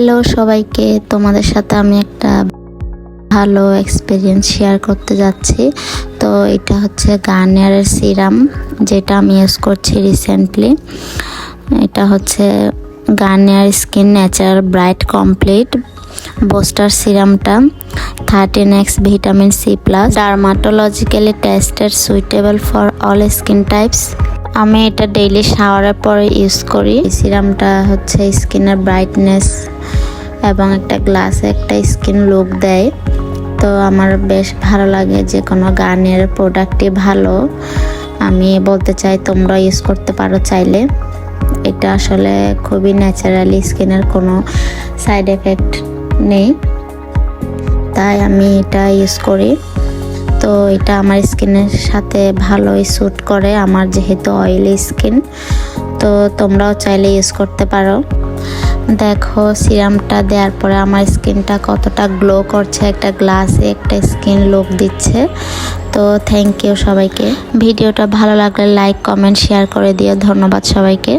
Hello সবাইকে, তোমাদের সাথে আমি একটা ভালো এক্সপিরিয়েন্স শেয়ার করতে যাচ্ছি। তো এটা হচ্ছে গার্নিয়ারের সিরাম, যেটা আমি ইউজ করছি রিসেন্টলি। এটা হচ্ছে Garnier skin natural bright complete booster সিরামটা 13x vitamin C plus, dermatologically tested, suitable for all skin types. আমি এটা ডেইলি শাওয়ারের পরে ইউজ করি। সিরামটা হচ্ছে স্কিনের ব্রাইটনেস এবং একটা গ্লাসে একটা স্কিন লুক দেয়। তো আমার বেশ ভালো লাগে, যে কোনো গার্নিয়ারের প্রোডাক্টই ভালো। আমি বলতে চাই তোমরা ইউজ করতে পারো চাইলে। এটা আসলে খুবই ন্যাচারালি, স্কিনের কোনো সাইড এফেক্ট নেই, তাই আমি এটা ইউজ করি। তো এটা আমার স্কিনের সাথে ভালোই স্যুট করে, আমার যেহেতু অয়েলি স্কিন। তো তোমরাও চাইলে ইউজ করতে পারো। দেখো সিরামটা দেওয়ার পরে আমার স্কিনটা কতটা গ্লো করছে, একটা গ্লাসে একটা স্কিন লুক দিচ্ছে। তো থ্যাংক ইউ সবাইকে। ভিডিওটা ভালো লাগলে লাইক, কমেন্ট, শেয়ার করে দিও। ধন্যবাদ সবাইকে।